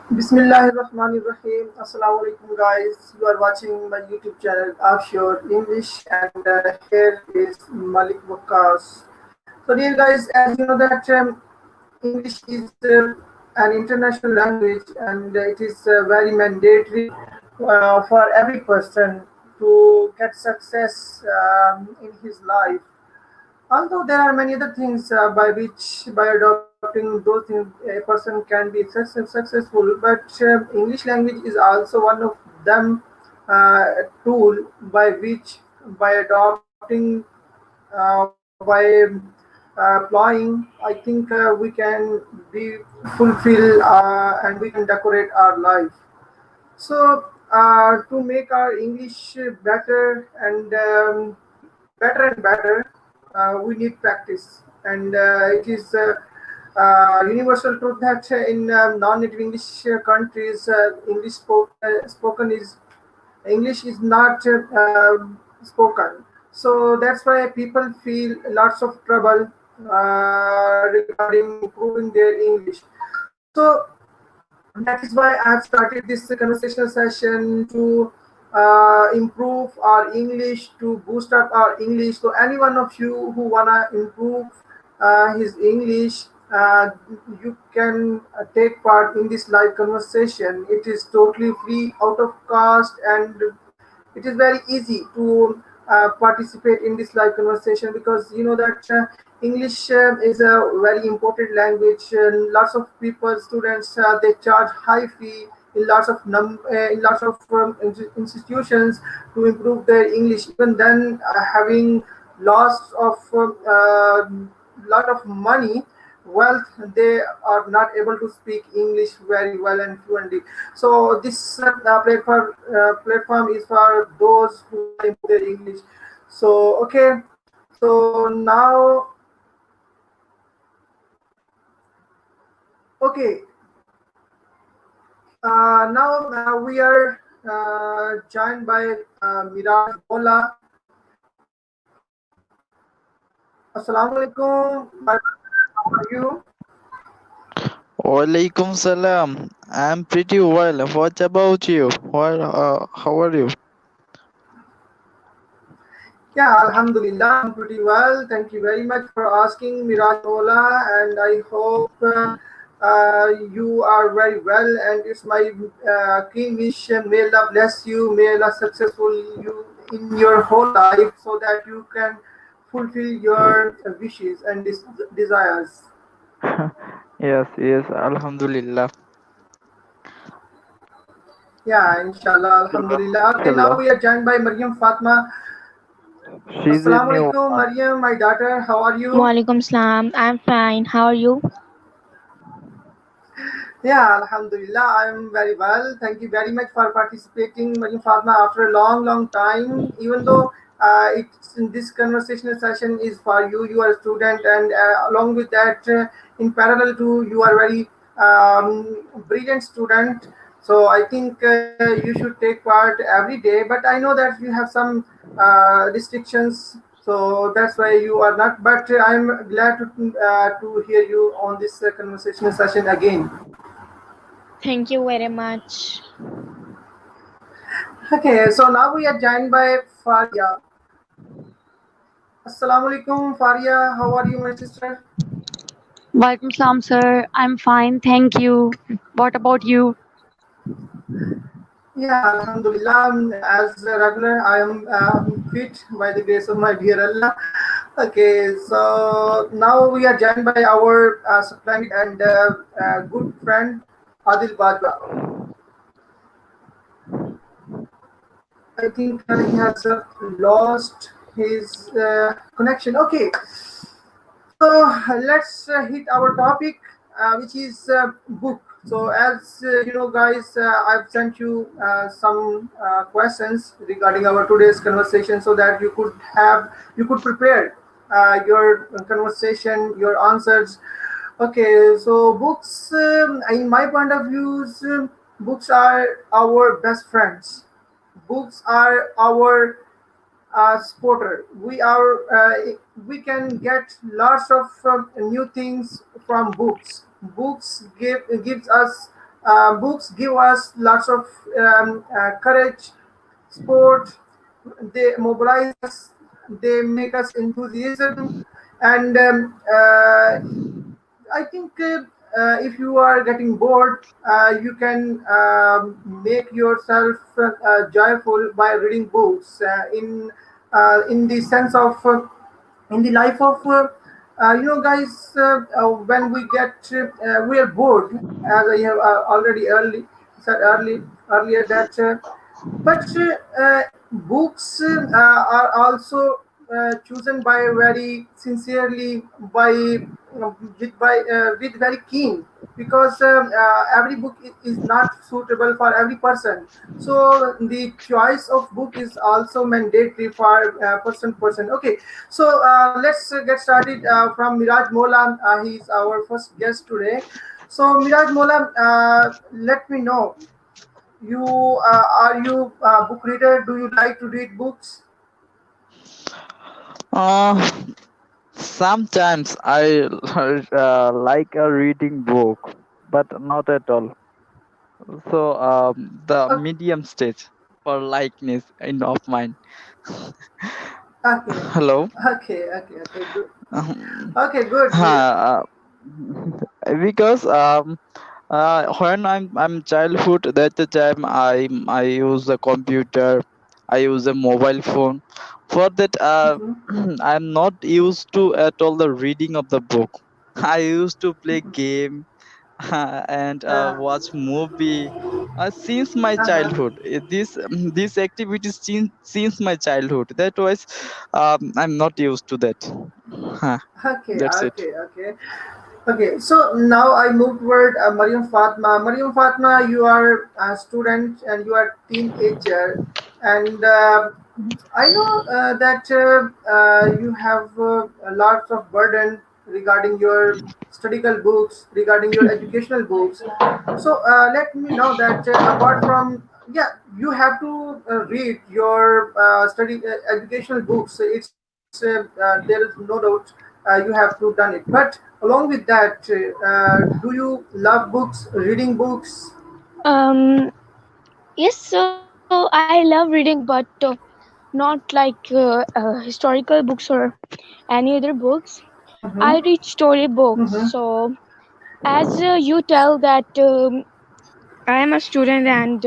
Bismillahirrahmanirrahim. Assalamu alaikum, guys. You are watching my YouTube channel Offshore English, and here is Malik Wakas. So, dear guys, as you know that English is an international language, and it is very mandatory for every person to get success in his life. Although there are many other things by adopting those things, a person can be successful, but English language is also one of them tool by which by adopting by applying, I think we can be fulfill and we can decorate our life. So, to make our English better and better, we need practice. And it is universal truth that in non-native English countries, English is not spoken. So that's why people feel lots of trouble regarding improving their English. So that is why I have started this conversational session to improve our English, to boost up our English. So any one of you who wanna improve his English, you can take part in this live conversation. It is totally free, out of cost, and it is very easy to participate in this live conversation because you know that English is a very important language. Lots of people, students, they charge high fee in lots of institutions to improve their English. Even then, having loss of lot of money, wealth, they are not able to speak English very well and fluently. So this platform is for those who want to improve their English. So okay, so now okay, now we are joined by Miraj Mola. Assalamu alaikum. How are you? Walaikum salam. I'm pretty well. What about you? How are you? Yeah, Alhamdulillah, I'm pretty well. Thank you very much for asking, Miraj Mola, and I hope you are very well. And it's my keen wish. May Allah bless you. May Allah successful you in your whole life, so that you can fulfill your wishes and desires. Yes, Alhamdulillah. Yeah, inshallah, Hello, Alhamdulillah. Okay, now hello. we are joined by Maryam Fatma. She's a Assalamu new alaikum, one. Maryam, my daughter. How are you? Walaikum salam. I'm fine. How are you? Yeah, Alhamdulillah, I'm very well. Thank you very much for participating, Maryam Fatma, after a long time. Even though it's in this conversational session is for you, you are a student, and along with that, in parallel to you are very brilliant student. So I think you should take part every day. But I know that you have some restrictions, so that's why you are not. But I'm glad to hear you on this conversational session again. Thank you very much. Okay, so now we are joined by Faria. Assalamu alaikum, Faria. How are you, my sister? Walaikum salam, sir. I'm fine, thank you. What about you? Yeah, Alhamdulillah. As a regular, I am fit by the grace of my dear Allah. Okay, so now we are joined by our splendid and good friend Adil Bajwa. I think he has lost his connection. Okay, so let's hit our topic, which is book. So as you know, guys, I've sent you some questions regarding our today's conversation, so that you could prepare your conversation, your answers. Okay, so books, in my point of views, books are our best friends. Books are our supporter. We can get lots of new things from books. Books gives us Books give us lots of courage, sport. They mobilize us. They make us enthusiasm, and I think if you are getting bored, you can make yourself joyful by reading books. In the sense of in the life of guys, when we are bored, as I have already early said earlier that. But books are also chosen by very sincerely with very keen, because every book is not suitable for every person. So the choice of book is also mandatory for person to person. Okay, so let's get started from Miraj Mola. He is our first guest today. So Miraj Mola, let me know, you are you a book reader? Do you like to read books? Uh, Sometimes I like a reading book, but not at all. So the O- medium stage for likeness in of mine. Okay, Hello. okay, good. Um, Okay, good. uh, because when I'm childhood, that the time I use a computer, I use a mobile phone. For that, Mhm. I'm not used to at all the reading of the book. I used to play game and watch movie since my Uh-huh. childhood. This activity since my childhood. That was I'm not used to that. Okay, That's it. okay, okay. Okay, so now I move toward Mariam Fatma. Mariam Fatma, you are a student and you are teenager, and I know that you have lots of burden regarding your studical books, regarding your educational books. So let me know that apart from, yeah, you have to read your study educational books. There is no doubt you have to done it. But along with that, do you love books, reading books? Um, yes, so I love reading, but not like historical books or any other books. I Mm-hmm. read story books. Mm-hmm. So, as you tell that I am a student and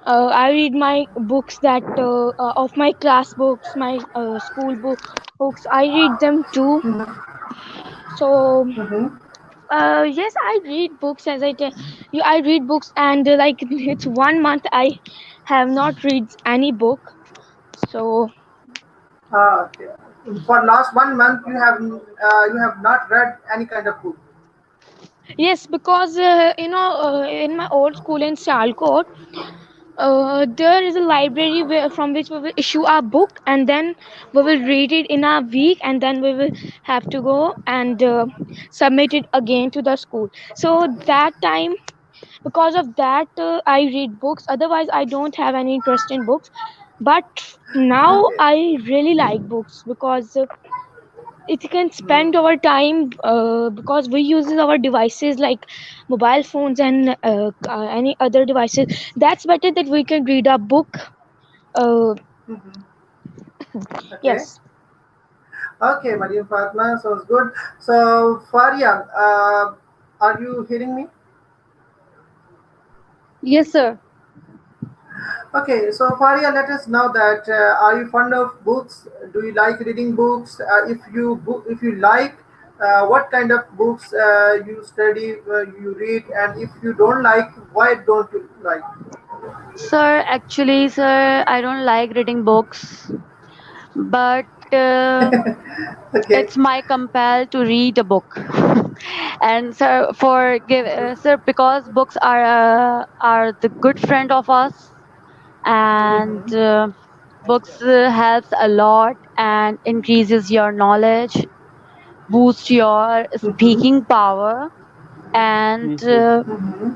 I read my books that of my class books, my school books. I read them too. So Mm-hmm. yes, I read books as I tell you. I read books, and like it's 1 month I have not read any book. So Okay. For last 1 month, you have not read any kind of book. yes, because in my old school in Sialkot, there is a library from which we will issue our book, and then we will read it in a week, and then we will have to go and submit it again to the school. So that time, because of that, I read books. Otherwise, I don't have any interest in books. But now Okay. I really like books because it can Mhm. spend our time, because we use our devices like mobile phones and any other devices. That's better that we can read a book. uh, Mhm. Okay. yes. Okay, Mariam Fatma, sounds good. So, Faria, are you hearing me? Yes, sir. Okay, so Faria, let us know that are you fond of books? Do you like reading books? If you like, what kind of books you study, you read, and if you don't like, why don't you like? Sir, actually, sir, I don't like reading books, but Okay. it's my compel to read a book. And sir, sir, because books are the good friend of us, and Mm-hmm. books helps a lot and increases your knowledge, boost your Mm-hmm. speaking power, and Mm-hmm.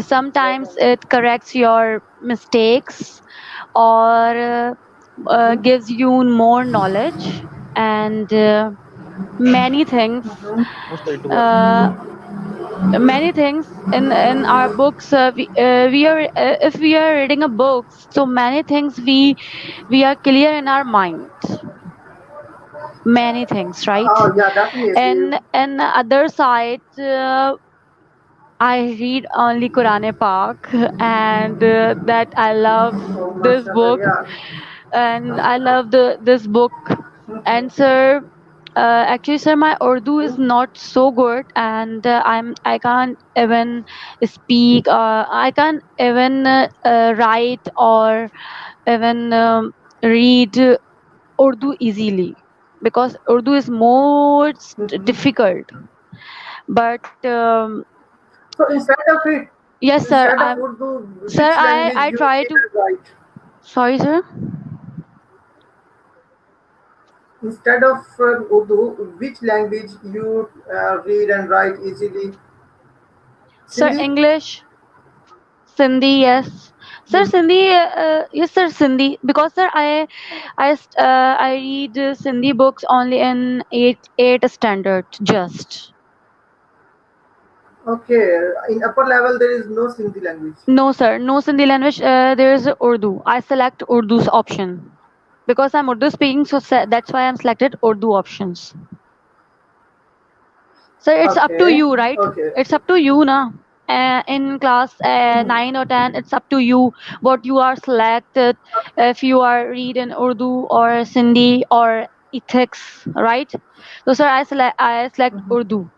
sometimes it corrects your mistakes, or Mm-hmm. gives you more knowledge, and many things. Mm-hmm. uh, many things in our books. We are if we are reading a book, so many things we are clear in our mind, many things, right? Oh yeah, definitely. And other side, I read only Quran Pak, and that I love Oh, this mashallah, book, yeah. and I love the this book. And sir, actually, sir, my Urdu is not so good, and I can't even speak. I can't even write or even read Urdu easily, because Urdu is most difficult. But So instead of it, yes, sir. instead of I'm Urdu, sir. which language I you try read to. and write? Sorry, sir. Instead of Urdu, which language you read and write easily? Sir, Sindhi? English, Sindhi, yes. Sir, Hmm. Sindhi, yes, sir, Sindhi. Because sir, I read Sindhi books only in eight standard, just. Okay, in upper level there is no Sindhi language. No, sir, no Sindhi language. There is Urdu. I select Urdu's option because I'm Urdu speaking, so that's why I'm selected Urdu options. So it's up to Okay, you, right? okay. It's up to you, na. In class Hmm. 9 or 10, it's up to you what you are selected. If you are read in Urdu or Sindhi or ethics, right? So, sir, I select Urdu.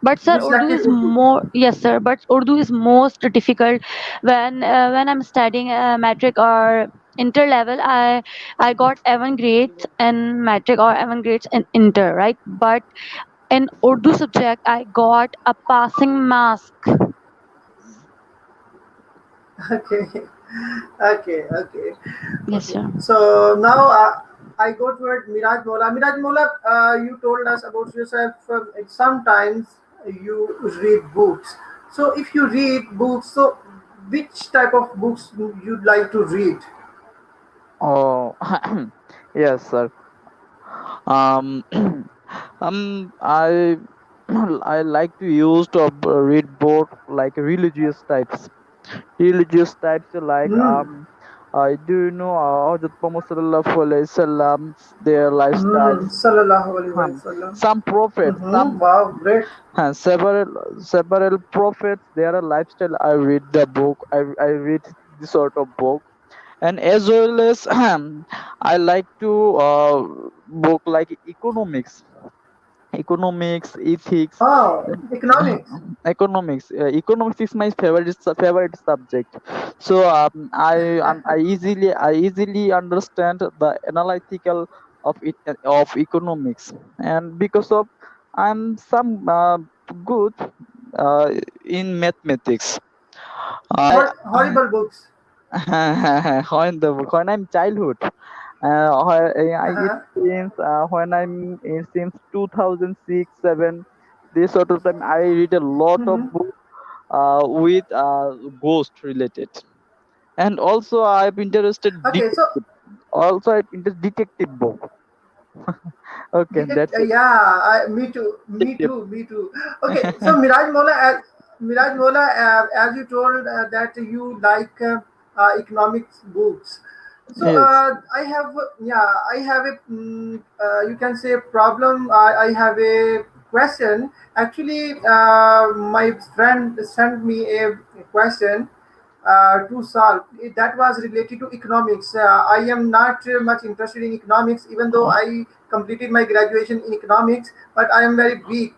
But sir, You Urdu selected is Urdu. more, yes, sir. But Urdu is most difficult when I'm studying metric or inter level. I got 11 grades in metric or 11 grades in inter, right? But in Urdu subject, I got a passing mark. Okay, okay, okay, Yes, okay. sir. So now I go toward Miraj Mola. Miraj Mola, you told us about yourself. Sometimes you read books. So if you read books, so which type of books you'd like to read? Oh, yes, sir. Um, I I like to use to read both like religious types like Hmm. do you know Hazrat Muhammad sallallahu alaihi wasallam, their Hmm. lifestyles, Sallallahu alaihi um, wasallam. some prophets, Mm-hmm. Wow, great. several prophets, their lifestyle. I read the book. I read this sort of book, and as well as I like to book like economics, ethics. Oh, economics. Economics is my favorite subject. So I easily understand the analytical of it, of economics, and because of I'm some good uh, in mathematics. I Horrible books. when I'm childhood, it Uh-huh. seems when I'm since 2006 7, this sort of time I read a lot of Mm-hmm. books with ghost related, and also I'm interested Okay, so detective. Also, I'm interested detective book. Okay, detect. that's it. Yeah, me too. Me Detective. too. Me too. Okay, so Miraj Mola, as you told that you like economics books. So Yes. I have a you can say problem. I have a question. Actually, my friend sent me a question to solve. That was related to economics. I am not much interested in economics, even though Oh, I completed my graduation in economics, but I am very weak.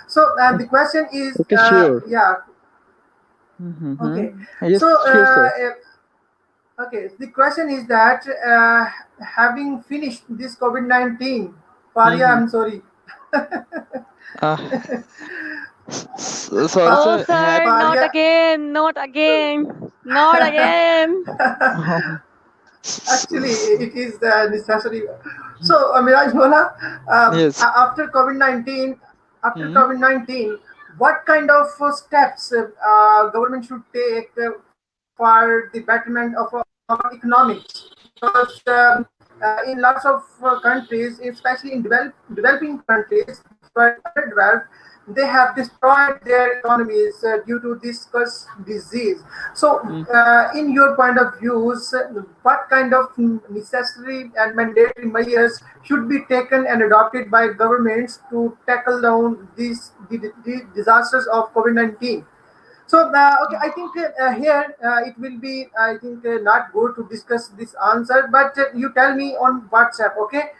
So the question is, okay, sure. yeah, Mm-hmm. okay. Yes, So, sure, sir. okay, the question is that having finished this COVID 19, Faria, Mm-hmm. I'm sorry. Uh, Sorry, Oh, sir. sir, not Faria, again, not again, not again. actually, it is necessary. So, Miraj Mola, Yes. after COVID 19, Hmm. what kind of steps government should take for the betterment of our economics? Because in lots of countries, especially in developing countries which were underdeveloped, they have destroyed their economies due to this curse disease. So, Mm. in your point of views, what kind of necessary and mandatory measures should be taken and adopted by governments to tackle down the disasters of COVID-19? So, okay, I think here it will be, I think, not good to discuss this answer, but you tell me on WhatsApp, okay?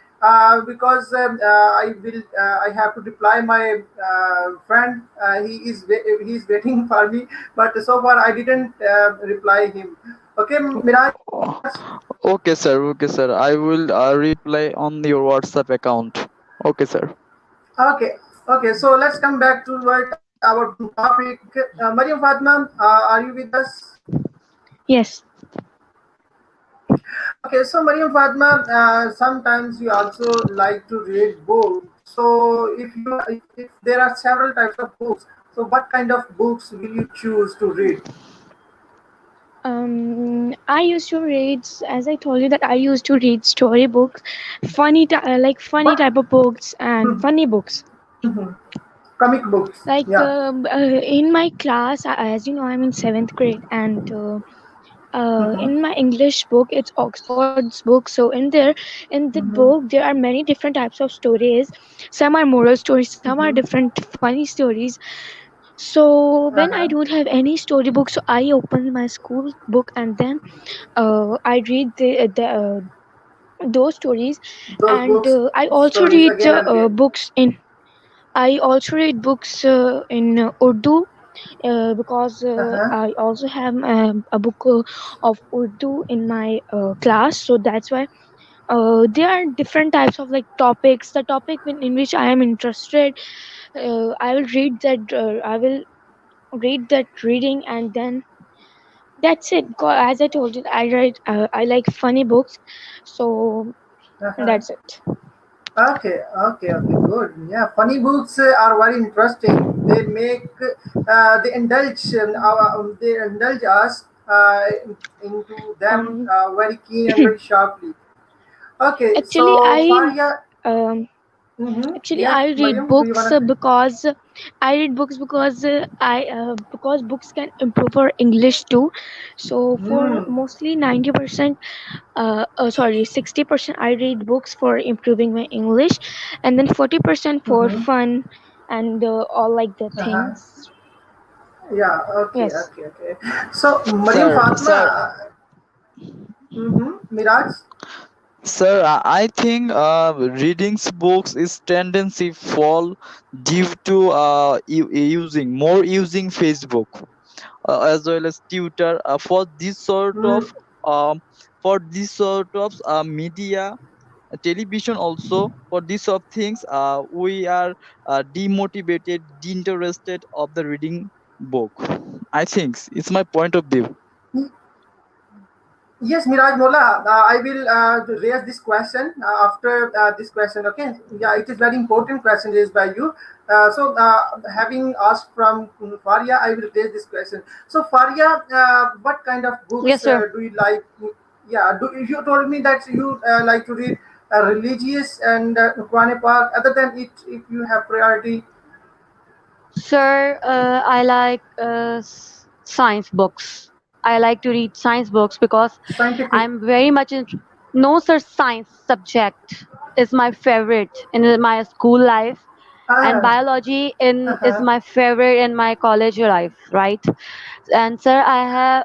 Because I have to reply my friend. He is waiting for me, but so far I didn't reply him. Okay, Miraj. Oh, okay, sir. Okay, sir. I will reply on your WhatsApp account. Okay, sir. Okay, okay. So let's come back to our topic. Mariam Fatma, are you with us? Yes. Okay, so Mariam Fatma, sometimes you also like to read books. So if there are several types of books, so what kind of books will you choose to read? I used to read, as I told you, that I used to read storybooks, like funny What? type of books and funny books. Comic books. Like Yeah. in my class, as you know, I'm in seventh grade, and Mhm. in my English book, it's Oxford's book. So in that Mhm. book, there are many different types of stories. Some are moral stories, some are Mhm. different funny stories. So when I Uh-huh. don't have any storybook, so I open my school book and then I read those stories. Those And books, I also stories read again and again. books in Urdu, because Uh-huh. I also have a book of Urdu in my class. So that's why there are different types of like topics. The topic in which I am interested, I will read that reading, and then that's it. As I told you, I like funny books, so Uh-huh. that's it. Okay, okay, okay, good. Yeah, funny books are very interesting. They indulge us into them Um, very keen and very sharply. Okay, actually, so I Faria, um, Actually, yes, I read Mariam, do you books wanna say? because books can improve our English too. So for Hmm. mostly 90%, sorry, 60% I read books for improving my English, and then 40% for Mm-hmm. fun and all like the Uh-huh. things. Yeah. Okay. Yes. Okay. Okay. So Mariam Sir, Fatma, sir, Miraj. sir. I think reading books is tendency fall due to using Facebook as well as Twitter Hmm. um for this sort of media, television also. For these sort of things, we are demotivated, interested of the reading book. I think it's my point of view. Yes, Miraj Mola, I will raise this question after this question. Okay, yeah, it is very important question raised by you. Having asked from Faria, I will raise this question. So, Faria, what kind of Yes, books sir. do you like? Yeah, you told me that you like to read religious and Quran Pak. Other than it, if you have priority, Sir, I like science books. I like to read science books because scientific. I'm very much in. No, sir, science subject is my favorite in my school life, and Ah, biology in is uh-huh. my favorite in my college life, right? And sir, I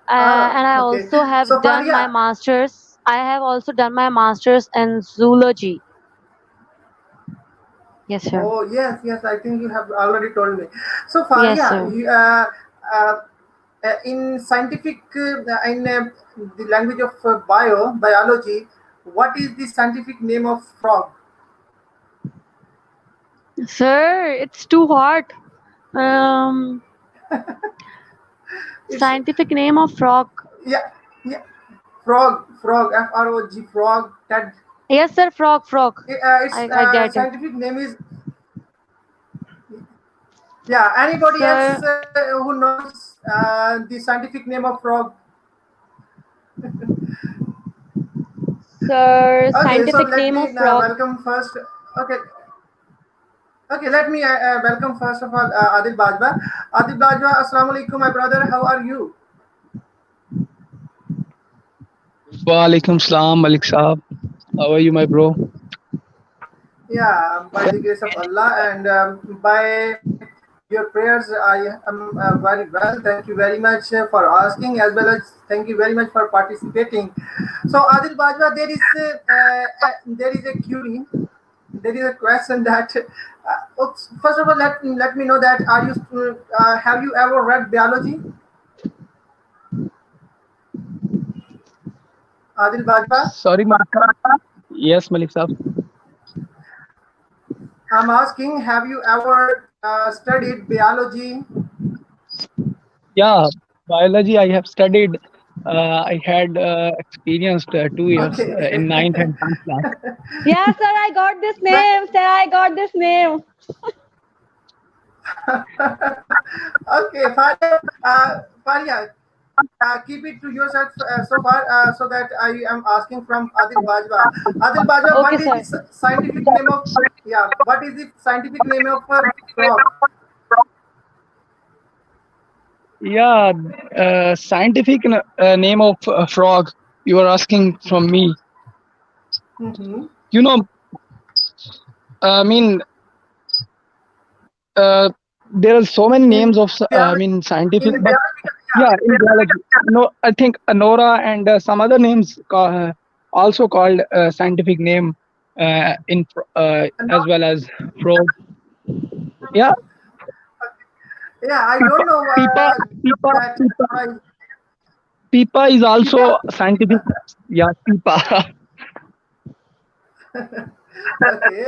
Okay. also So, have done my Faria, masters. I have also done my masters in zoology. Yes, sir. oh yes, yes. I think you have already told me. So Yes, Faria, sir. uh, in scientific, in the language of biology, what is the scientific name of frog? Sir, it's too hard. Um, It's Scientific name of frog. yeah, yeah. Frog. Frog. Frog. That Yes, sir, frog, frog. its I get it. scientific name is yeah. Anybody else Sir, who knows the scientific name of frog? sir, Okay, so scientific let name me of frog. welcome first. Okay, Okay, let me welcome first of all Adil Bajwa. Adil Bajwa, Assalamu alaikum, my brother. How are you? Walaikum salam, Malik Saab. How are you, my bro? Yeah, by the grace of Allah and by your prayers, I am very well. Thank you very much for asking, as well as thank you very much for participating. So, Adil Bajwa, there is a query. There is a question that. Oops, first of all, let me know that have you ever read biology, Adil Bajwa? Sorry, Malik Saab. Yes, Malik Saab. I'm asking, have you ever studied biology? Yeah, biology I have studied. I had experienced 2 years Okay. in ninth and 10th class. Yeah, sir, I got this But name. Sir, I got this name. okay, Faria, keep it to yourself so far so that I am asking from Adil Bajwa. Adil Bajwa, Okay, what is sir. the scientific name of what is the scientific name of frog? Yeah, scientific name of frog. You are asking from me. Mm-hmm. You know, I mean, uh, there are so many In names of, I biology, mean, scientific, in but biology, yeah, in biology. No, I think Nora and some other names also called scientific name no, as well as frog. Yeah, yeah, I pipa, don't know pipa, pipa, that. pipa, Uh, pipa is also Pipa? scientific. Yeah, pipa. Okay,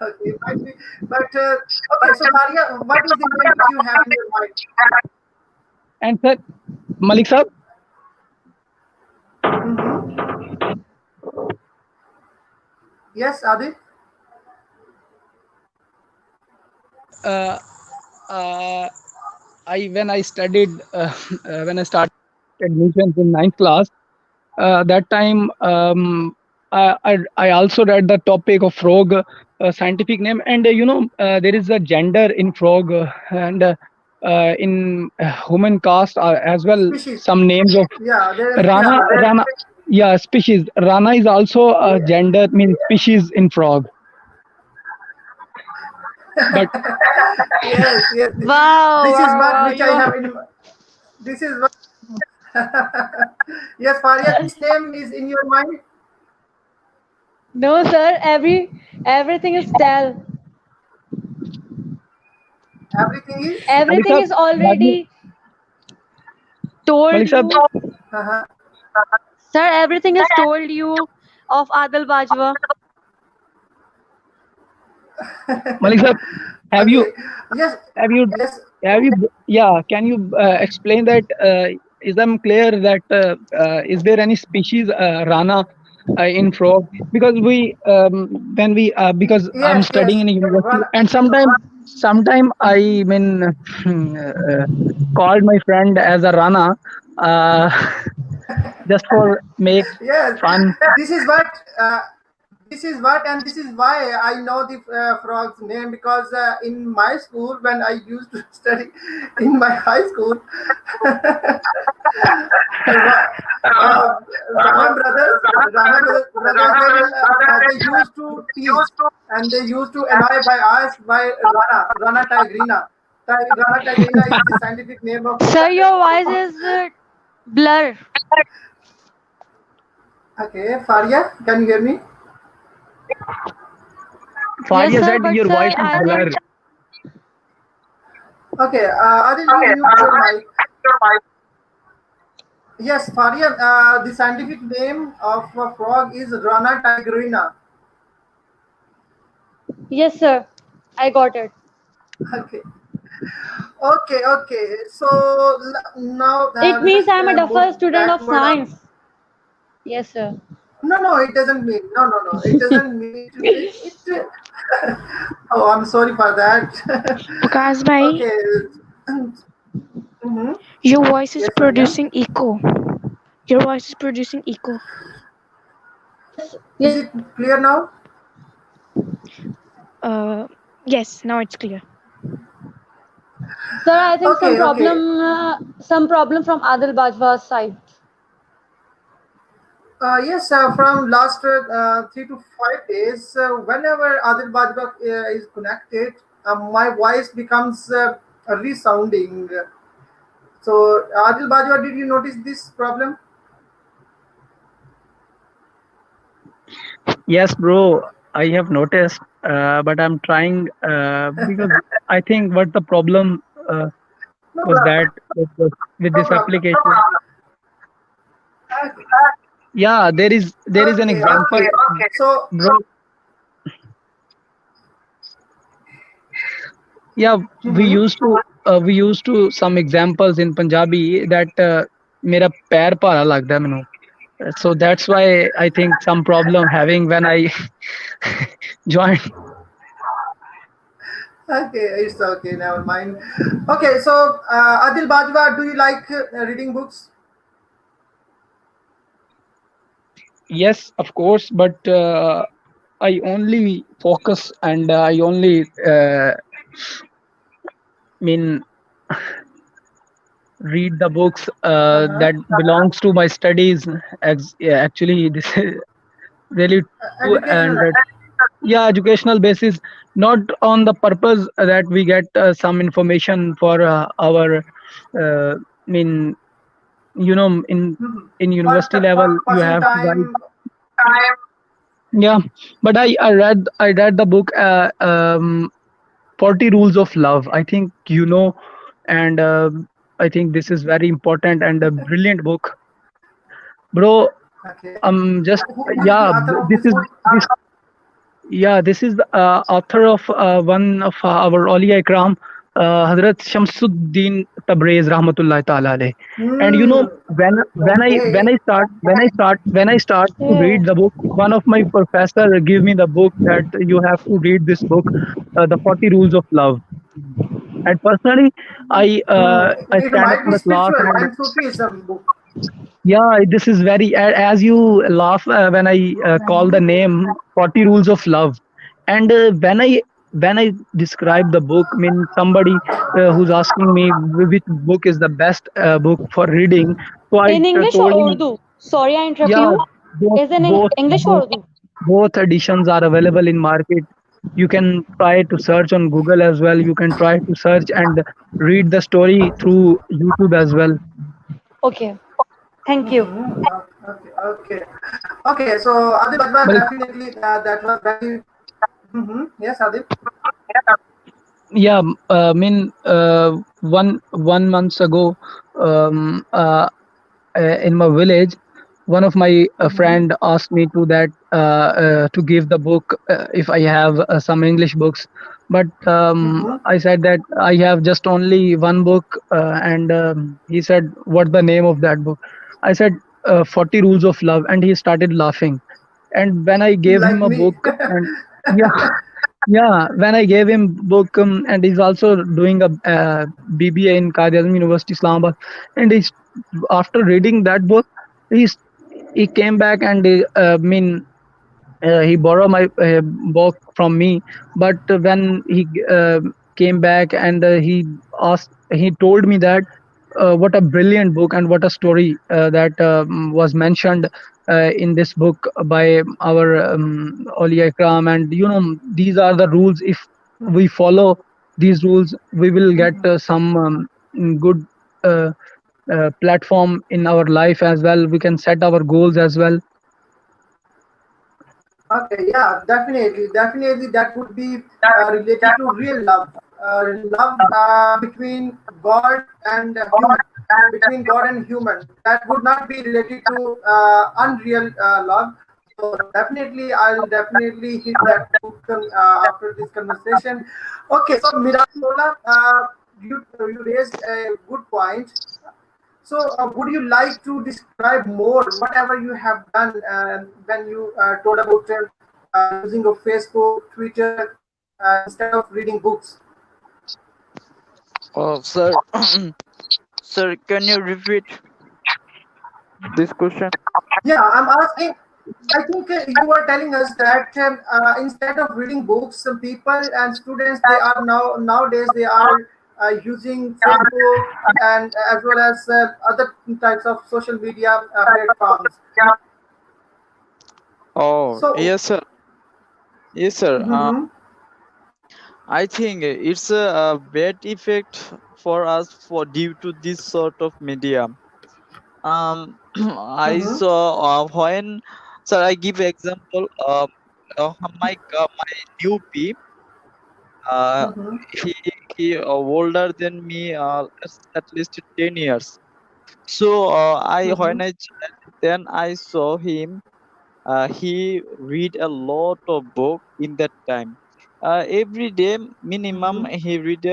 okay, might be, but okay. So Faria, what is the name which you have in your mind? And sir, Malik sir, Mm-hmm. Yes, Adil. uh, uh, I when I studied when I started admissions in ninth class, that time I also read the topic of frog scientific name, and there is a gender in frog, and in human caste as well, Species. some names of Yeah, there are rana species. rana. Yeah, species. Rana is also a gender, means species in frog. But Yes, yes. Wow, This is wow, what wow. which You I are. have in. This is what. Yes, Faria. Which name is in your mind? No, sir. Everything is tell. Everything is. Malik Everything sir, is have you, already told Malik sir, you. Uh-huh. Sir, everything is told you of Adil Bajwa. Malik sir, have you Okay. Yes. have you Yes. have you yeah, can you explain that, is them clear that is there any species rana in frog? Because we when we because I'm Yes. studying Yes. in a university, One. and sometime I mean called my friend as a rana, uh, just for make Yes. fun. This is what. Uh, this is what, and this is why I know the frog's name because in my school, when I used to study in my high school, Ra- uh, Rana brothers, they used to tease and they used to annoy by us by Rana tigrina. Rana tigrina is the scientific name of Sir, your voice frog. is blur. Okay, Faria, can you hear me? Yes, Faria sir. said But your sir, voice is I blur. think Okay, Adil, you mute your mic. Yes, Faria, the scientific name of a frog is Rana tigrina. yes, sir. I got it. Okay, okay. So now It means let's I'm a move duffer student of backward. science. Yes, sir. No, it doesn't mean. No. It doesn't mean it. Oh, I'm sorry for that. Waqas bhai, Okay. Mm-hmm. your voice is Yes, Faria. producing echo. Your voice is producing echo. Yes, Is yes, it clear now? Uh, Yes, now it's clear. Sir, I think Okay, okay. some problem from Adil Bajwa's side. Yes, from last 3 to 5 days, whenever Adil Bajwa is connected, my voice becomes resounding. So, Adil Bajwa, did you notice this problem? Yes, bro, I have noticed, but I'm trying because I think what the problem uh, No was that problem. with No this problem. application. Okay, Yeah, there is an okay. example, So, bro. Yeah, mhm. we used to some examples in Punjabi that मेरा पैर भारा लगदा है ਮੈਨੂੰ. So that's why I think some problem having when I join. Okay, it's okay. Never mind. Okay, so Adil Bajwa, do you like reading books? Yes, of course, but I only focus and I only mean read the books Uh-huh. that belongs to my studies. Actually, this is really true, and Educational. yeah, educational basis, not on the purpose that we get some information for our mean, Mhm. in But university level you passing have to write. time. Yeah, but I read the book 40 rules of love, I think, and I think this is very important and a brilliant book, bro. Okay. Just Who is the yeah, author of this this is book? this yeah, this is the author of one of our Aulia Ikram, Hazrat Shamsuddin Tabriz Rahmatullah Ta'ala alayh. And Hmm. Okay. when I start to Yeah. read the book, one of my professor give me the book that you have to read this book, the 40 Rules of Love. And personally, I It stand up might in be the class spiritual and and Sufism book. yeah, this is very as you laugh when I call the name 40 Rules of Love, and when I describe the book, I mean somebody who's asking me which book is the best book for reading, so I In English told or him, Urdu? Sorry, I interrupt yeah, you. both Is in both English or both Urdu? both editions are available in market. You can try to search on Google as well. You can try to search and read the story through YouTube as well. Okay. Thank you. Mhm. Okay, okay, okay. So Adil Bajwa, But definitely that was very. Yes, Adil. yeah, I mean, one months ago, um, uh, in my village, one of my friend asked me to give the book if I have some English books, but I said that I have just only one book, and he said, "What the name of that book?" I said, 40 Rules of Love," and he started laughing. And when I gave him Like a me. book, and yeah, yeah, when I gave him book, and he's also doing a BBA in Qaid Azam University, Islamabad, and after reading that book, he's he came back and he borrowed my book from me, but when he came back and he told me that what a brilliant book and what a story that was mentioned in this book by our Aulia Ikram. And these are the rules. If we follow these rules, we will get some good platform in our life as well. We can set our goals as well. Okay, yeah, definitely, definitely that would be related to real love, love between God and human, between God and human. That would not be related to unreal love. So definitely, I'll definitely hit that book after this conversation. Okay, so Mirasola, you raised a good point. So, would you like to describe more whatever you have done when you told about using of Facebook, Twitter, instead of reading books? Oh, sir, sir, can you repeat this question? Yeah, I'm asking. I think you are telling us that instead of reading books, some people and students they are nowadays they are using Facebook and as well as other types of social media platforms. Oh, So, yes, sir. Yes, sir. mhm, I think it's a bad effect for us for due to this sort of media. I mhm, saw when, sir, I give example. My newbie, uh, mhm, he older than me, at least 10 years. So I when mhm, I then I saw him. He read a lot of book in that time. Every day minimum mhm, he read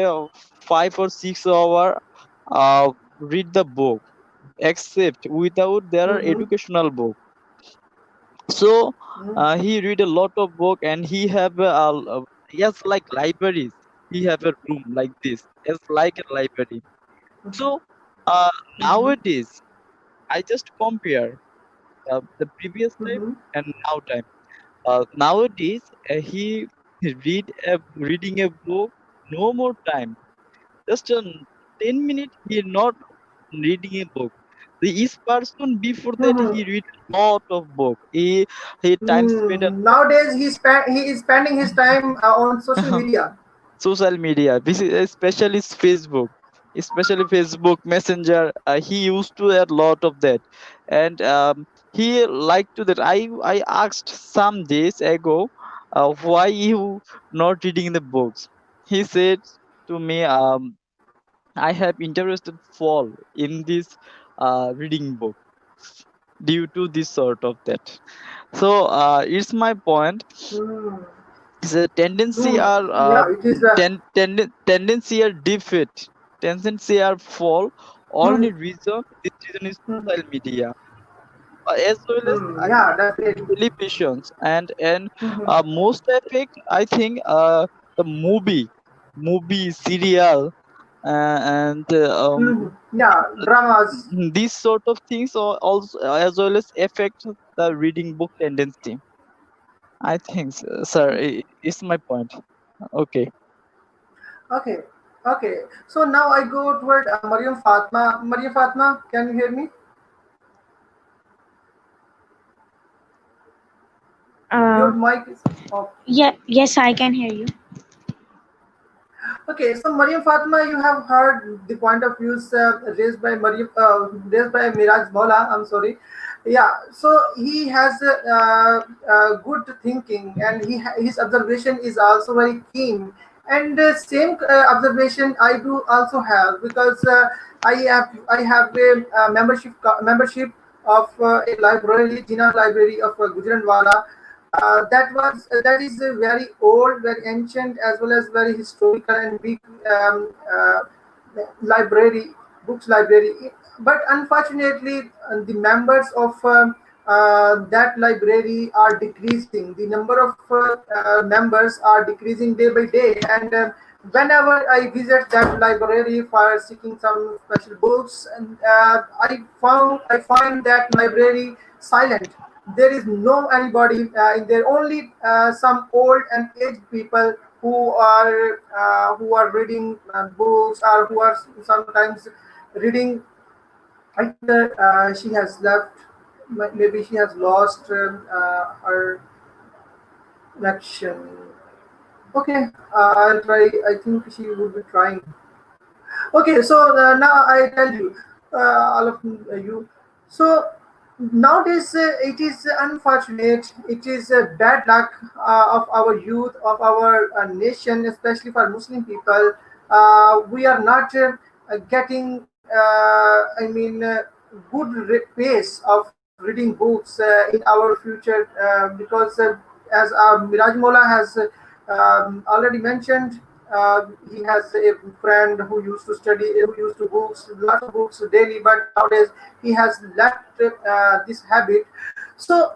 5 or 6 hour. Read the book, except without there are mhm, educational book. So mhm, he read a lot of book, and yes, like libraries. He have a room like this. It's like a library. So uh, mhm, nowadays I just compare the previous time mhm, and now time. Nowadays, reading a book, no more time. Just 10 minutes, he not reading a book. The each person before that mhm. he read a lot of book. He time spent a Nowadays he is spending his time on social lot. media. Social media, especially Facebook Messenger. He used to a lot of that, and he liked to that. I asked some days ago, why you not reading the books. He said to me, I have interested fall in this reading book due to this sort of that. So it's my point. Hmm. The tendency Hmm. are Yeah, it is. tendency are defeat, tendency are fall. Hmm. Only reason, this reason is Hmm. social media, as well as Hmm. Yeah, definitely. televisions, and Hmm. most effect I think the movie serial, and Hmm. Yeah, dramas. these sort of things also as well as affect the reading book tendency. I think, sir, is my point. Okay. Okay. Okay. So now I go toward Mariam Fatma. Mariam Fatma, can you hear me? Your Uh, mic is off. yeah, yes, I can hear you. Okay, so Mariam Fatma, you have heard the point of views raised by Miraj Mola. I'm sorry. Yeah, so he has good thinking, and his observation is also very keen. And same observation I do also have because I have a membership of a library, Jinnah Library of Gujranwala. That is a very old, very ancient, as well as very historical and big library, books library. But unfortunately, the members of that library are decreasing. The number of members are decreasing day by day, and whenever I visit that library for seeking some special books, and I find that library silent. There is no anybody in there. Only some old and aged people who are reading books or who are sometimes reading. I think she has left. Maybe she has lost her connection. Okay, I'll try. I think she would be trying. Okay, so now I tell you, all of you. So nowadays it is unfortunate. It is bad luck of our youth, of our nation, especially for Muslim people. We are not getting, good pace of reading books in our future because as Miraj Mola has already mentioned, he has a friend who used to study, who used to books, lots of books daily, but nowadays he has left this habit. So,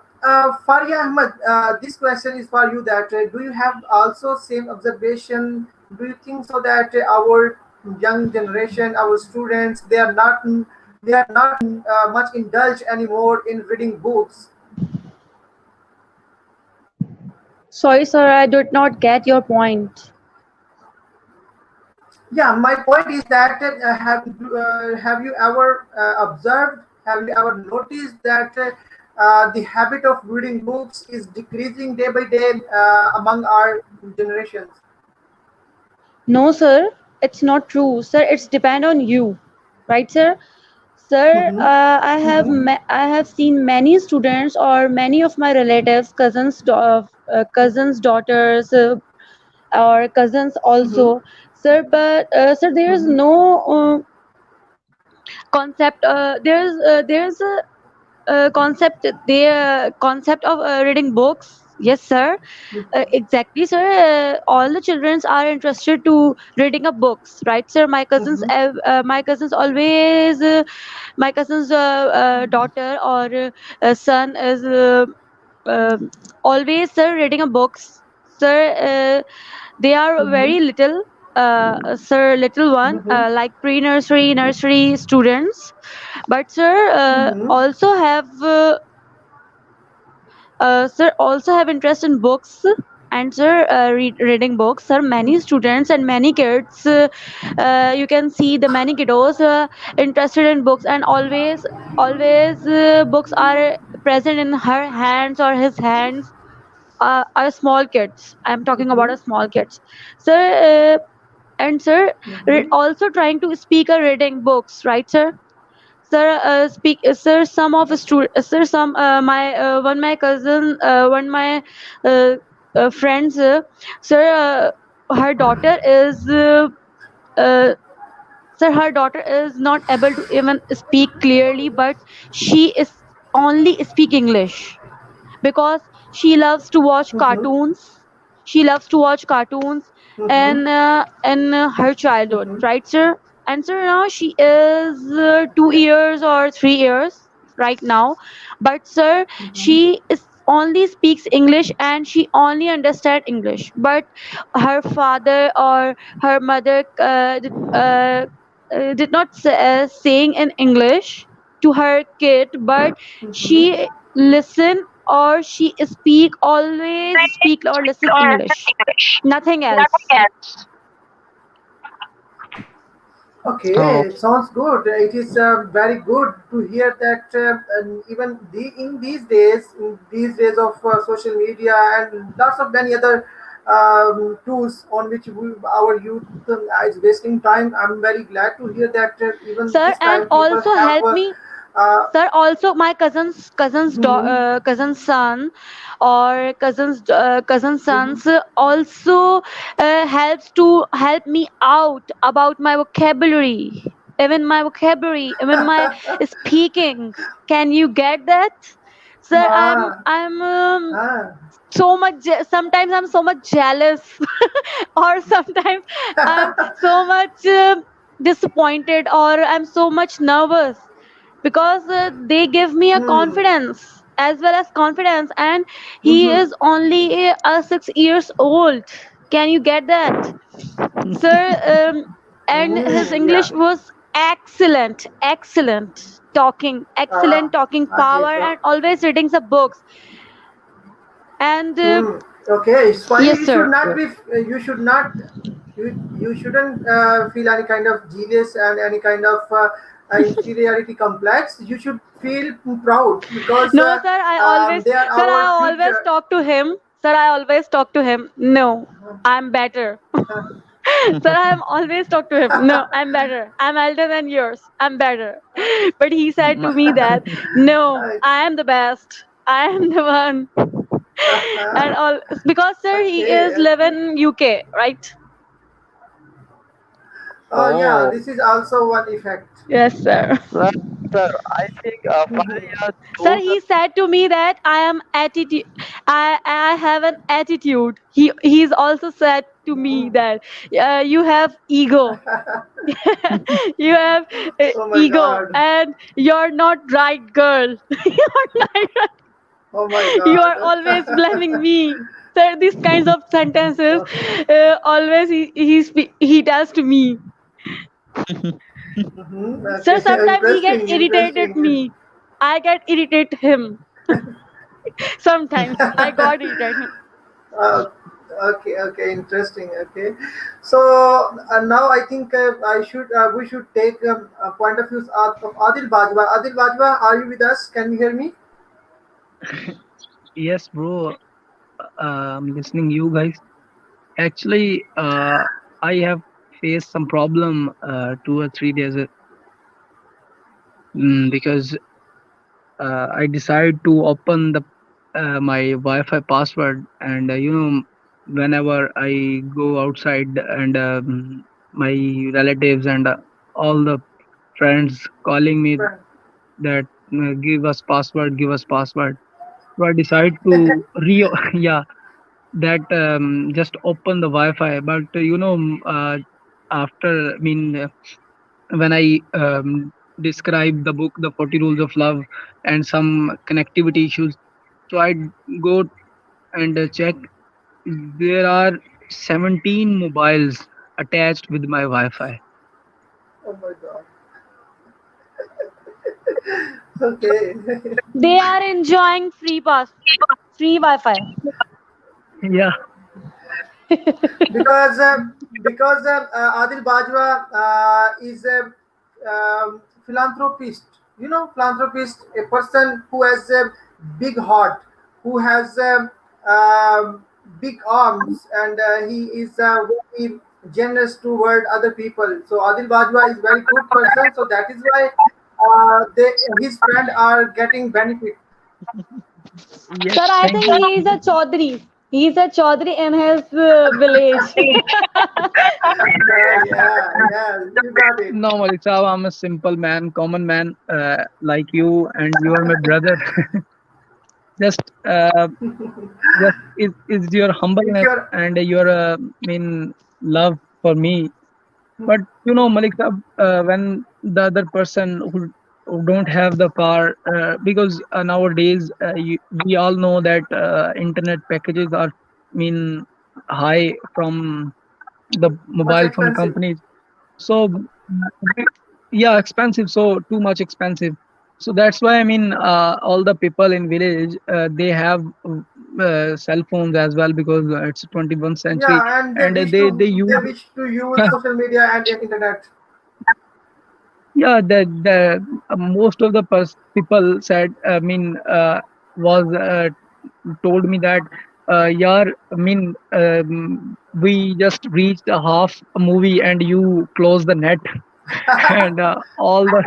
Faria Ahmed, this question is for you. That do you have also same observation? Do you think so that our young generation, our students, they are not much indulged anymore in reading books? Sorry, sir, I did not get your point. Yeah, my point is that have you ever observed, have you ever noticed that the habit of reading books is decreasing day by day among our generations? No, sir, it's not true. Sir, it's depend on you. Right, sir? Sir, Mm-hmm. Mm-hmm. I have seen many students or many of my relatives, cousins, daughters, or cousins Mm-hmm. also, sir. But sir, there is Mm-hmm. no concept. There's a concept of reading books. Yes, sir. Exactly, sir. All the children are interested to reading up books, right, sir? Mm-hmm. My cousins always, my cousin's daughter or son is uh, always, sir, reading a books, sir. They are Mm-hmm. very little, sir, little one, Mm-hmm. like pre-nursery, nursery students. But sir, Mm-hmm. also have sir, also have interest in books. And sir, reading books, sir, many students and many kids, you can see the many kiddos interested in books, and always books are present in her hands or his hands. Are small kids, I'm talking about a Mm-hmm. small kids, sir. And sir, Mm-hmm. also trying to speak a reading books, right, sir? Sir, sir, some of sir, some my one my cousin, one my uh, friends, sir, her daughter is uh, sir, her daughter is not able to even speak clearly, but she is only speak English because she loves to watch Mm-hmm. cartoons. She loves to watch cartoons Mm-hmm. and in her childhood, Mm-hmm. right, sir? And sir, now she is 2 years or 3 years right now, but sir, Mm-hmm. she is only speaks English and she only understand English. But her father or her mother did not saying in English to her kid, but Mm-hmm. she listen or she always speak or listen English, nothing else. Okay, Oh, it sounds good. It is very good to hear that and even in these days of social media and lots of many other tools on which our youth is wasting time. I'm very glad to hear that even Sir, this and time people also have. help me, Uh, sir, also my mhm, cousin's son or cousin mhm, sons also help me out about my vocabulary, even my speaking. Can you get that, sir? ah, I'm ah, so much sometimes I'm so much jealous or sometimes I'm so much disappointed or I'm so much nervous because they give me a hmm, confidence as well as confidence, and he mhm, is only 6 years old. Can you get that, sir? And his English yeah. was excellent talking Okay, power and always reading the books. And okay, it's fine. yes, You should sir. not be. You should not. You shouldn't feel any kind of jealous and any kind of inferiority complex. You should feel proud because No, sir, they are sir, I our always future. talk to him. Sir, I always talk to him. No, I'm better. Sir, I'm always talk to him. No, I'm better. I'm elder than yours. I'm better. But he said to me that, no, I am the best. I am the one. And all because sir, he Okay, is live okay. in UK, right? Oh yeah, oh, this is also one effect. Yes, sir. sir, sir, I think Mhm. Farah Sir, told he said to me that I have an attitude. He's also said to me Mhm. that you have ego. You have Oh my ego god. and you're not right, girl. You're not right. Oh my You god. are always blaming me. Sir, these kinds of sentences always he tells to me. Sir, Okay, sometimes he get interesting, irritated interesting. me. I get irritated him. Sometimes I got irritated him. Uh, okay, okay, interesting. Okay, so now I think I should we should take a point of view of Adil Bajwa. Adil Bajwa, are you with us? Can you hear me? Yes, bro. I'm listening you guys. Actually, I have faced some problem 2 or 3 days because I decided to open the my Wi-Fi password, and whenever I go outside and my relatives and all the friends calling me Right. that give us password. So I decide to yeah, that just open the Wi-Fi. But after when I describe the book, The 40 Rules of Love, and some connectivity issues, so I go and check. There are 17 mobiles attached with my Wi-Fi. Oh my God. Okay. They are enjoying free Wi-Fi. Yeah, because Adil Bajwa is a philanthropist. You know, philanthropist, a person who has a big heart, who has big arms, and he is very generous toward other people. So Adil Bajwa is very good person. So that is why his friend are getting benefit. yes, Sir, I thank think you. he is a Chaudhary. He is a Chaudhary in his village. Yeah, yeah, you got it. No, Malik Saab, I'm a simple man, common man, like you, and you are my brother. Just, just is your If humbleness you're and your, love for me. But Malik Saab, when the other person who don't have the car, because nowadays we all know that internet packages are mean high from the much mobile phone expensive. companies. So yeah, expensive, so too much expensive. So that's why all the people in village, they have cell phones as well, because it's 21st century, Yeah, and and they they use wish to use social media and internet. yeah, the most of the people said, was told me that, yeah, we just reached a half a movie and you close the net. And all the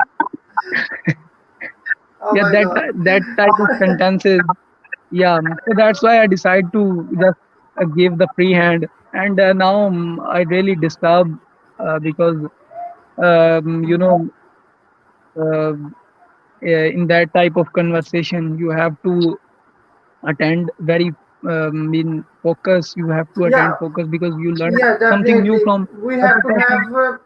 Oh yeah, my God. that type of sentences. Yeah, so that's why I decide to just give the free hand. And now I really disturb, because um, you know uh, in that type of conversation you have to attend very focus. You have to attend Yeah, focus because you learn yeah, something new definitely. from We other have to person. have,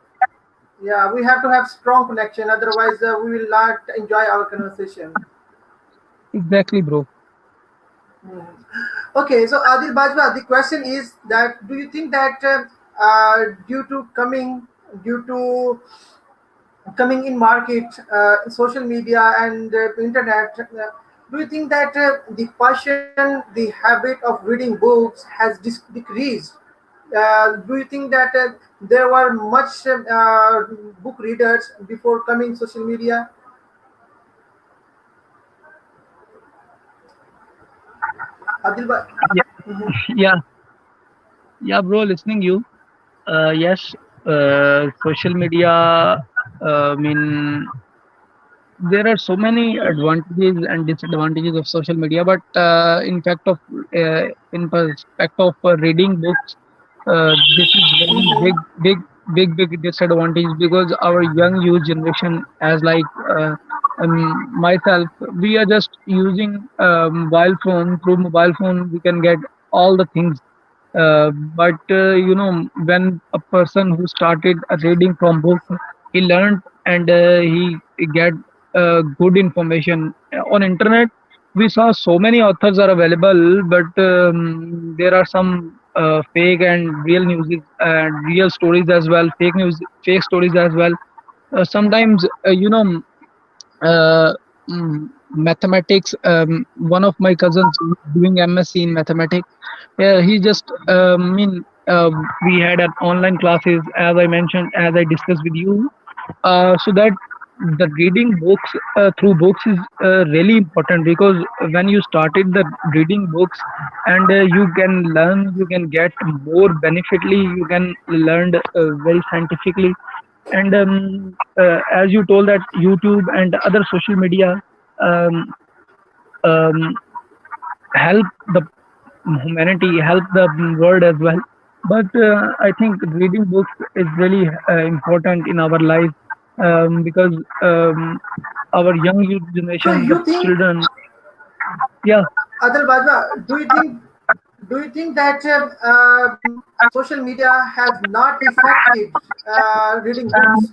yeah, we have to have strong connection. Otherwise, we will not enjoy our conversation. Exactly, bro. Okay, so Adil Bajwa, the question is that do you think that due to due to coming in market, social media and internet, do you think that the passion, the habit of reading books has decreased? Do you think that there were much book readers before coming social media? Adil Yeah, Mhm. yeah, yeah, bro, listening you. Yes, social media, there are so many advantages and disadvantages of social media, but uh, in perspective of reading books, this is very Mhm. big disadvantage, because our young youth generation, as like myself, we are just using mobile phone. Through mobile phone we can get all the things, but when a person who started reading from book, he learned, and he get good information on internet. We saw so many authors are available, but there are some fake and real news and real stories as well, fake news, fake stories as well. Sometimes uh, mm, mathematics. One of my cousins is doing MSc in mathematics. Yeah, he just we had an online classes, as I mentioned, as I discussed with you. So that the reading books through books is really important, because when you started the reading books, and you can learn, you can get more benefitly, you can learn very scientifically. And as you told that YouTube and other social media um, um, help the humanity, help the world as well. But I think reading books is really important in our life, because our young youth So generation, the you think, children, yeah. Adil Bajwa, do you think that social media has not affected reading books?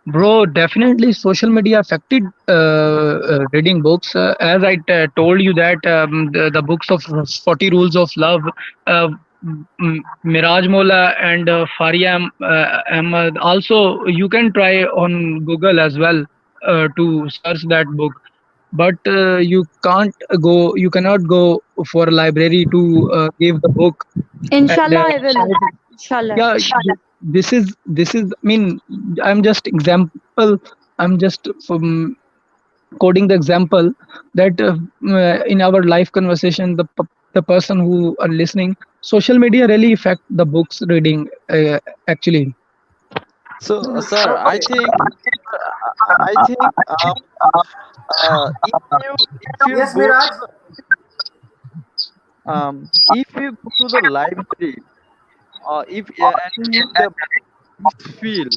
Bro, definitely social media affected reading books. As I told you that the books of 40 Rules of Love, uh, Miraj Mola and Faria Ahmad. Also, you can try on Google as well to search that book. But you cannot go for a library to give the book. And Inshallah, I will. Inshallah. yeah, this is, I mean, I'm just example, I'm just quoting the example that in our live conversation, the person who are listening, social media really affect the books reading, actually. So, sir, I Okay. think I think if you Yes, go to Miraj. if you go to the library, if and get Mhm. the feel,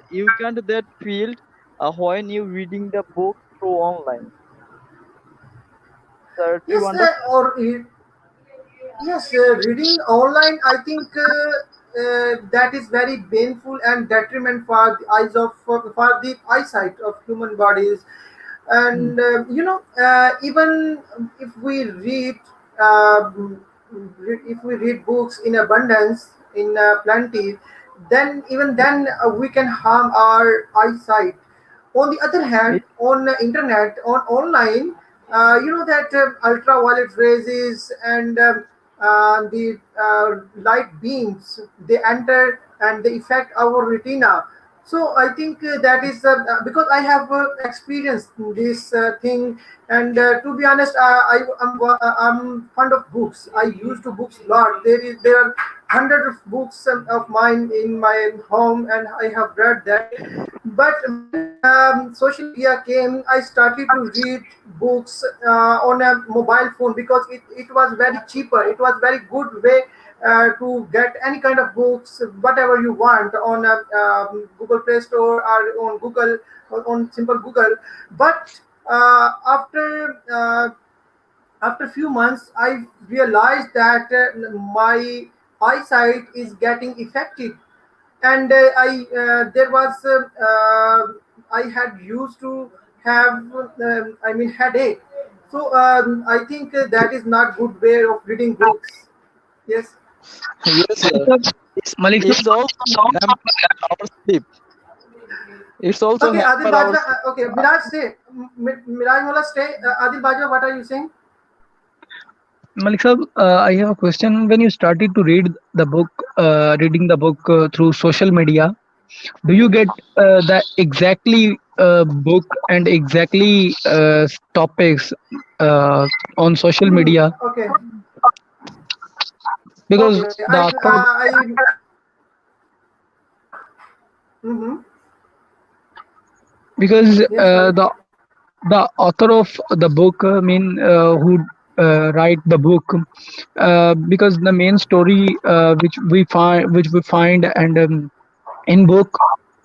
you can't that feel when you reading the book through online. Sir, do you Yes, understand? yes, reading online, I think that is very painful and detriment for the eyes of for the eyesight of human bodies. Hmm. And even if we read, um, if we read books in abundance, in plenty, then even then we can harm our eyesight. On the other hand, It, on the internet, on online, you know that ultraviolet rays and the light beams, they enter and they affect our retina. So I think that is because I have experienced this thing. And to be honest, I'm fond of books. I used to books a lot. There are hundreds of books of mine in my home, and I have read that. But when social media came, I started to read books on a mobile phone, because it was very cheaper. It was very good way to get any kind of books, whatever you want, on a Google Play Store or on Google, or on simple Google. But after a few months, I realized that my eyesight is getting affected. And I there was I had used to have headache. So I think that is not good way of reading books. Yes. yes, sir. Malik sir, It's Malik it's also hamper our sleep. It's also Okay, Adil hamper our Bajwa. sleep. Okay, Miraj, stay. Miraj Mola, stay. Adil Bajwa, what are you saying? Malik sir, I have a question. When you started to read the book, reading the book through social media, do you get the exactly book and exactly topics on social media? Okay. Because Okay. Okay. the author, Mm-hmm. because Yes. Sorry. the author of the book, who write the book, because the main story which we find and in book,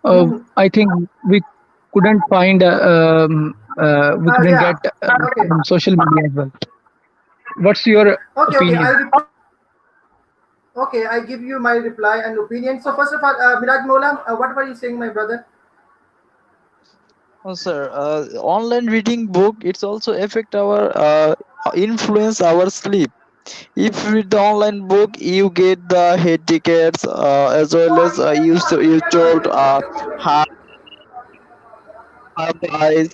Mm-hmm. I think we we couldn't Yeah. get Okay. on social media as well. What's your Okay. Okay. opinion? Okay, I give you my reply and opinion. So first of all, Miraj Mola, what were you saying, my brother? Oh, sir, online reading book it's also affect our influence our sleep. If you read the online book, you get the head tickets as well as you told guys.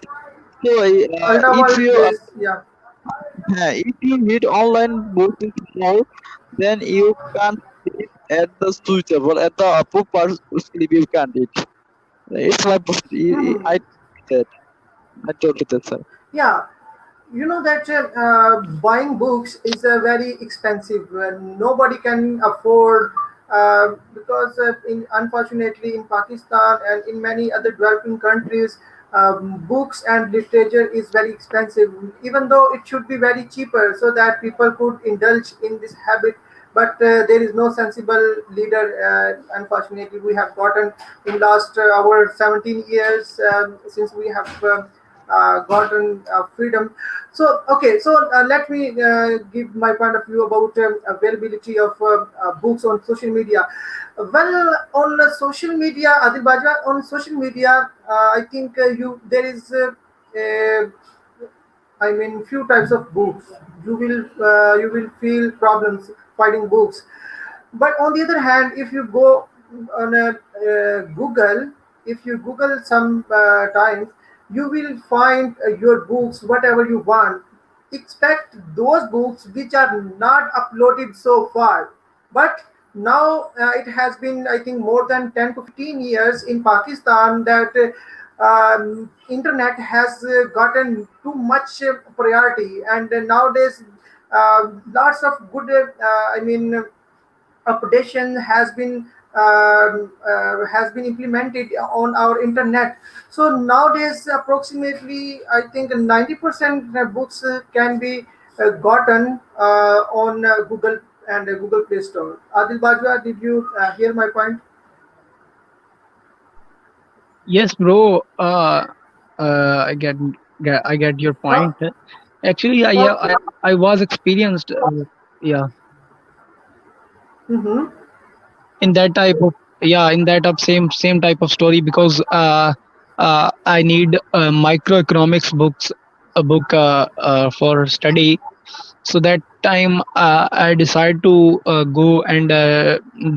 So ultra based. Yeah. if you read online books is more, then you can sleep at the suitable at the upper part sleep you can read. It's my Mhm. I said I told you that sir. Yeah, you know that buying books is very expensive. Nobody can afford because unfortunately in Pakistan and in many other developing countries, books and literature is very expensive. Even though it should be very cheaper, so that people could indulge in this habit. But there is no sensible leader. Unfortunately, we have gotten in last our 17 years since we have. Gotten freedom. So, okay, so let me give my point of view about availability of books on social media. Well, on social media, Adil Bajwa, on social media, I think you there is a I mean, few types of books. You will feel problems finding books. But on the other hand, if you go on a Google, if you Google some times, you will find your books whatever you want. Expect those books which are not uploaded so far. But now it has been, I think, more than 10 to 15 years in Pakistan that internet has gotten too much priority, and nowadays lots of good, I mean, updation has been implemented on our internet. So nowadays, approximately, I think 90% books can be gotten on Google and Google Play Store. Adil Bajwa, did you hear my point? Yes, bro. I I get your Uh, point. Actually, okay. I was experienced. Yeah, Mm-hmm. in that type of in that of same type of story because I need microeconomics books a book for study. So that time I decide to go and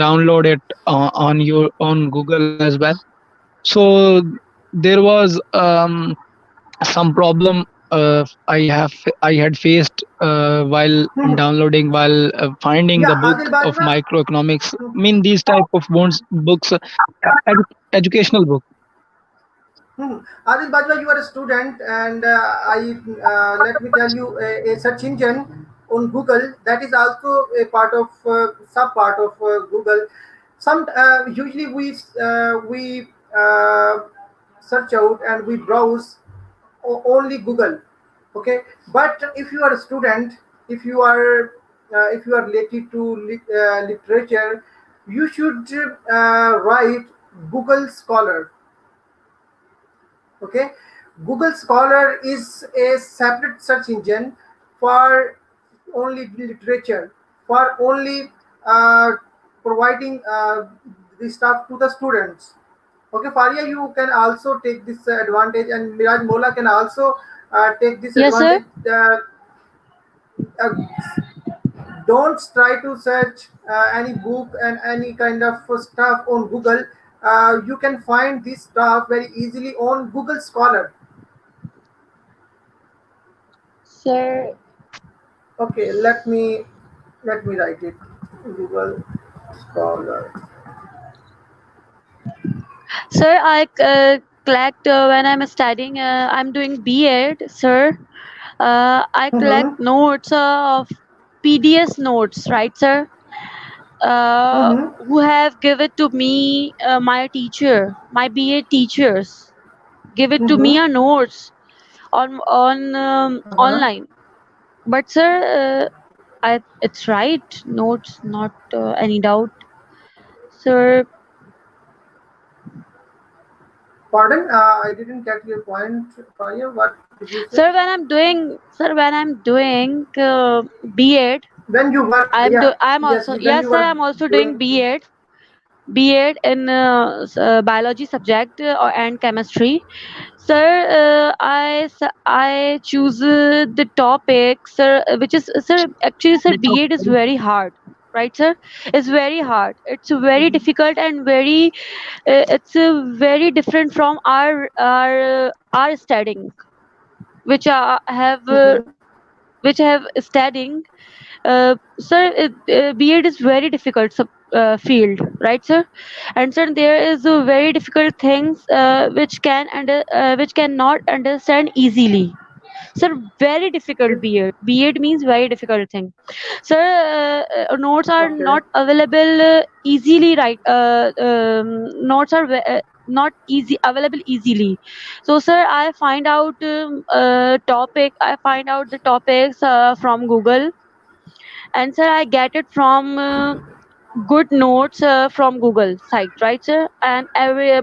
download it on Google as well. So there was some problem I had faced while Mm-hmm. downloading while finding the Yeah, book Adil of Bajwa. microeconomics. I mean these type of books, educational book. Hmm. Adil Bajwa, you are a student, and I let me tell you, a search engine on Google that is also a part of sub part of Google. Some usually we search out and we browse only Google. Okay, but if you are a student, if you are related to literature, you should write Google Scholar. Okay, Google Scholar is a separate search engine for only literature, for only providing the stuff to the students. Okay, Faria, you can also take this advantage, and Miraj Mola can also take this Yes, sir. advantage. Uh, don't try to search any book and any kind of stuff on Google. You can find this stuff very easily on Google Scholar. Sir, Okay, let me write it. Google Scholar. sir, I collect when I'm studying. I'm doing B.Ed, sir. I collect Mm-hmm. notes of PDS notes, right, sir? Mm-hmm. Who have given to me my teacher, my BA teachers, give it to me Mm-hmm. a notes on Uh-huh. online. But sir, it's right notes, not any doubt, sir. Pardon, I didn't get your point, Faria. What did you say? Sir, when I'm doing B.Ed, When you work, yeah, I'm yes, also, when yes you sir, were I'm also doing doing. B.Ed in biology subject and chemistry. Sir, I choose the topic, sir, which is, sir, actually, sir, B.Ed is very hard, right, sir? It's very hard. It's very difficult and very it's very different from our studying, which which have studying. Sir, B.Ed is very difficult field, right, sir? And sir, there is very difficult things which cannot understand easily. Sir, very difficult B.Ed. B.Ed means very difficult thing. Sir, notes are Okay. not available easily, right? Notes are not easy available easily. So, sir, I find out the topics from Google, and sir, I get it from good notes from Google site, right, sir? And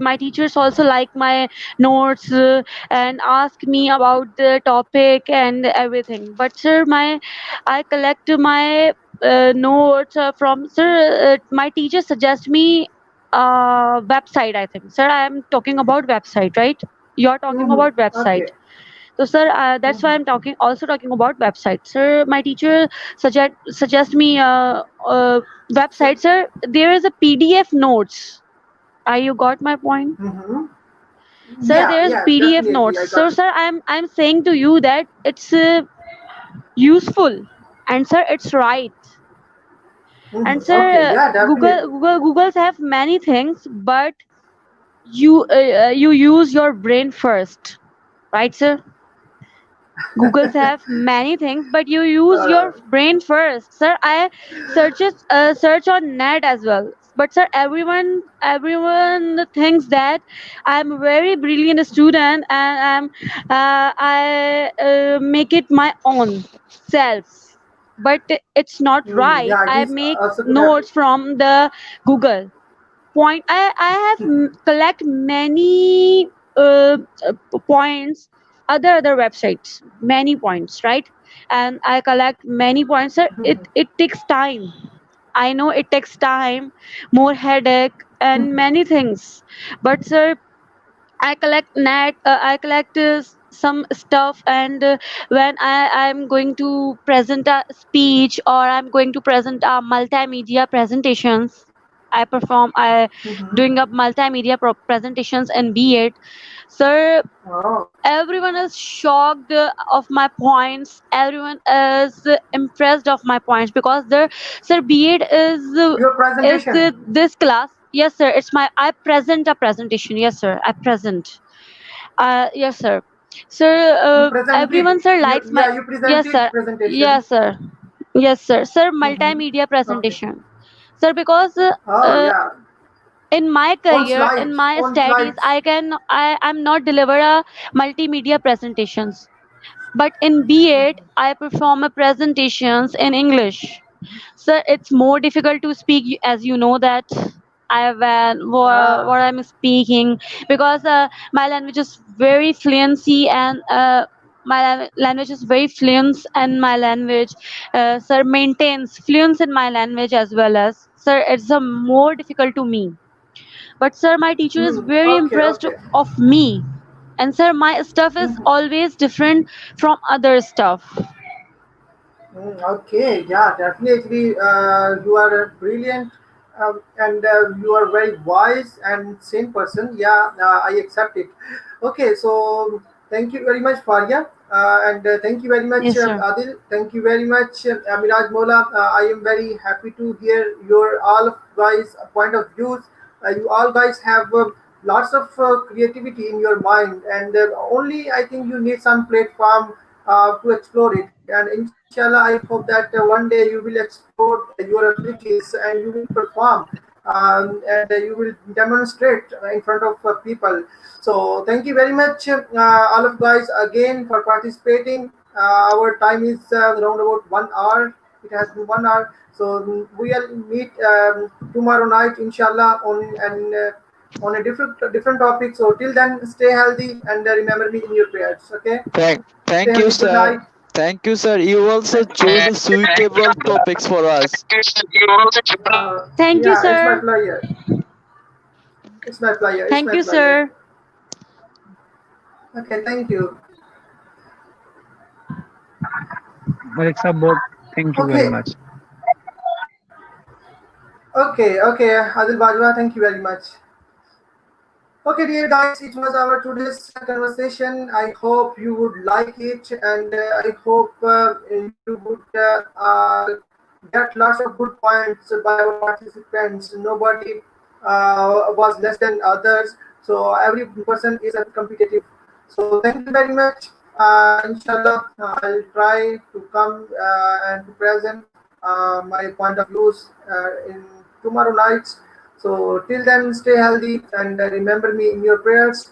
my teachers also like my notes and ask me about the topic and everything. But sir, my I collect my notes from sir. My teacher suggest me website. I think, sir, I am talking about website, right? You're talking about website. Okay. So, sir, that's why I'm talking about website. Sir, my teacher suggest me website. Sir, there is a PDF notes. Are you got my point? Mm-hmm. Sir, Yeah, there is yeah, PDF definitely. notes. I So, got it. sir, I'm saying to you that it's useful, and sir, it's right. And sir, Okay, yeah, definitely. Google's have many things, but you use your brain first, right, sir? Google's have many things, but you use Uh, your brain first, sir. I search on net as well. But sir, everyone thinks that I'm a very brilliant student and I make it my own self. But it's not right. yeah, it I is make also could happen. notes from the Google point. I have collect many points, other websites, many points, right? And I collect many points, sir. It takes time. I know it takes time, more headache and many things. But sir, I collect some stuff, and when I'm going to present a speech or I'm going to present a multimedia presentations, I doing up multimedia presentations and be it. Sir, Oh, everyone is shocked of my points. Everyone is impressed of my points because their sir B.Ed your is presentation. this class. Yes, sir. It's my I present a presentation. Yes, sir. I present. Yes, sir. Sir, You presented. everyone, sir, You likes my. yeah, you Yes, presented sir. presentation. Yes, sir. Yes, sir. Sir, multimedia Okay. presentation. Sir, because Oh uh, yeah. in my On career, in slides. my On studies, slides. I'm not deliver a multimedia presentations. But in B.Ed, I perform a presentations in English. So it's more difficult to speak, as you know that Ah. what I'm speaking, because my language is very fluency, and language is very fluent, and my language, sir, maintains fluence in my language as well as, sir, it's a more difficult to me. But sir, my teacher is very Okay. impressed Okay. of me, and sir, my stuff is always different from other stuff. Okay, yeah, definitely. You are a brilliant and you are very wise and sane person. Yeah, I accept it. Okay, so thank you very much, Faria. And thank you very much, Yes, sir. Adil. Thank you very much, Miraj Mola. I am very happy to hear your all of guys' point of views. You all guys have lots of creativity in your mind, and only I think you need some platform to explore it. And inshallah, I hope that one day you will explore your abilities and you will perform and you will demonstrate in front of people. So thank you very much, all of guys, again for participating. Our time is around about 1 hour. It has been 1 hour. So we'll meet tomorrow night, inshallah, on a different topic. So till then, stay healthy and remember me in your prayers. Okay. Stay Thank you, healthy. Good sir. night. Thank you, sir. You also Thank you. choose a suitable topics for us. Thank you, Yeah, it's my sir. pleasure. It's my pleasure. It's Thank my you, pleasure. sir. Okay, thank you. Alexa bot, thank you very Okay, much. Okay, Adil Bajwa, thank you very much. Okay, dear guys, it was our today's conversation. I hope you would like it, and I hope you would get lots of good points by our participants. Nobody was less than others, so every person is competitive. So thank you very much. Inshallah, I'll try to come and to present my point of views in tomorrow nights. So till then, stay healthy and remember me in your prayers.